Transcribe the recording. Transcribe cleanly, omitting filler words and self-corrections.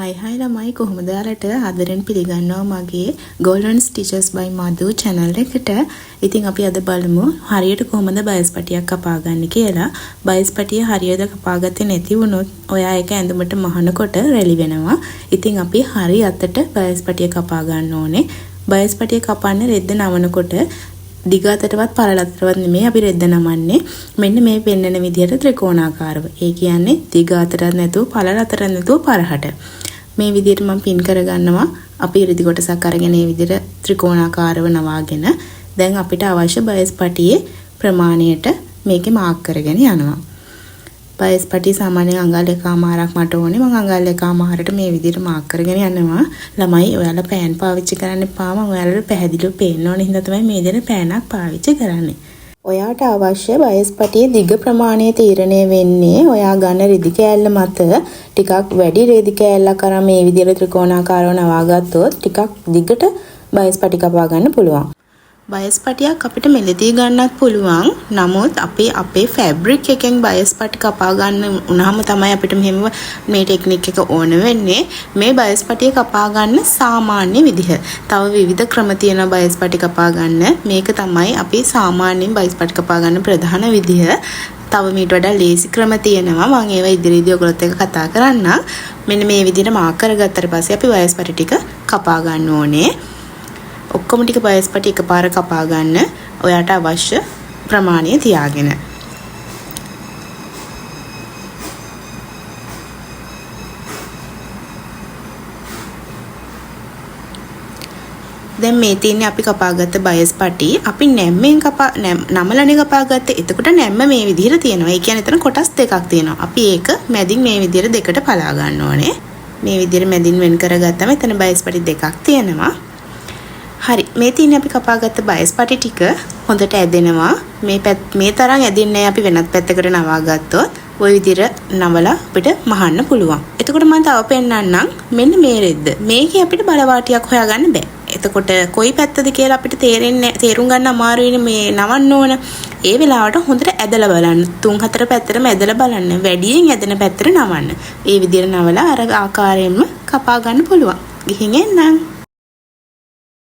Hi ළමයි කොහොමද ඔයාලට ආදරෙන් පිළිගන්නවා මගේ Golden Stitches by Madhu channel එකට. ඉතින් අපි අද බලමු හරියට කොහොමද බයස් පටියක් කපා ගන්න කියලා. බයස් පටිය හරියට කපාගත්තේ නැති වුණොත් ඔයා ඒක ඇඳුමට මහනකොට රැලි වෙනවා. ඉතින් අපි හරිය අතට බයස් පටිය කපා ගන්න ඕනේ. බයස් පටිය කපන්න රෙද්ද නවනකොට දිග අතටවත් පළල අතටවත් නෙමෙයි අපි රෙද්ද නමන්නේ. මෙන්න මේ පෙන්නන විදිහට ත්‍රිකෝණාකාරව. ඒ කියන්නේ දිග අතටත් නැතුව පළල අතටත් නැතුව පරහට. මේ විදිහට මම පින් කරගන්නවා. අපි ඉරිදි කොටසක් අරගෙන මේ විදිහට ත්‍රිකෝණාකාරව නවාගෙන දැන් අපිට අවශ්‍ය බයස් පටියේ ප්‍රමාණයට මේකේ මාක් කරගෙන යනවා. බයස් පටිය සාමාන්‍යයෙන් අඟල් එකමාරක් මට ඕනේ. මම අඟල් එකමාරට මේ විදිහට මාක් කරගෙන යනවා. ළමයි ඔයාලා පෑන් පාවිච්චි කරන්න එපා. මම ඔයාලට පැහැදිලිව පේන්න ඕනේ හින්දා තමයි මේ විදිහට පෑනක් පාවිච්චි කරන්නේ. ඔයාට අවශ්‍ය බයස් පටියේ දිග ප්‍රමාණය තීරණය වෙන්නේ ඔයා ගන්න රෙදි කෑල්ල මත ටිකක් වැඩි රෙදි කෑල්ලක් අරන් මේ විදිහට ත්‍රිකෝණාකාරව නවාගත්තොත් ටිකක් දිගට බයස් පටි කපා ගන්න පුළුවන්. බයස් පටියක් අපිට මෙලදී ගන්නත් පුළුවන්. නමුත් අපේ ෆැබ්‍රික් එකෙන් බයස් පටි කපා ගන්න උනහම තමයි අපිට මෙහෙම මේ ටෙක්නික් එක ඕන වෙන්නේ. මේ බයස් පටිය කපා ගන්න සාමාන්‍ය විදිහ. තව විවිධ ක්‍රම තියෙනවා බයස් පටි කපා ගන්න. මේක තමයි අපි සාමාන්‍යයෙන් බයස් පටි කපා ගන්න ප්‍රධාන විදිහ. තව මීට වඩා ලේසි ක්‍රම තියෙනවා. මම ඒවා ඉදිරියේදී ඔයගොල්ලොත් එක්ක කතා කරන්නම්. මෙන්න මේ විදිහට මාක් කරගත්තට පස්සේ අපි බයස් පටි ටික කපා ගන්න ඕනේ. ඔක්කොම ටික බයස් පටි එකපාර කපා ගන්න ඔයාට අවශ්‍ය ප්‍රමාණය තියාගෙන. දැන් මේ තියෙන්නේ අපි කපාගත්ත බයස් පටි. අපි නැම්මෙන් නමලනේ කපාගත්තේ. එතකොට නැම්ම මේ විදිහට තියෙනවා. ඒ කියන්නේ එතන කොටස් දෙකක් තියෙනවා. අපි ඒක මැදින් මේ විදිහට දෙකට පලා ගන්න ඕනේ. මේ විදිහට මැදින් වෙන් කරගත්තම එතන බයස් පටි දෙකක් තියෙනවා. හරි මේ තියෙන්නේ අපි කපාගත්ත බයස් පටි ටික හොඳට ඇදෙනවා. මේ තරම් ඇදින්නේ අපි වෙනත් පැත්තකට නවා ගත්තොත් ওই විදිහට නවලා අපිට මහන්න පුළුවන්. එතකොට මම තව පෙන්නන්නම්. මෙන්න මේ රෙද්ද. මේකේ අපිට බලවාටියක් හොයාගන්න බෑ. එතකොට කොයි පැත්තද කියලා අපිට තේරුම් ගන්න අමාරුයිනේ මේ නවන්න ඕන. ඒ වෙලාවට හොඳට ඇදලා බලන්න. 3-4 පැත්තටම ඇදලා බලන්න. වැඩියෙන් ඇදෙන පැත්තට නවන්න. ඒ විදිහට නවලා අර ආකාරයෙන්ම කපා ගන්න පුළුවන්. ගිහින් එන්නම්.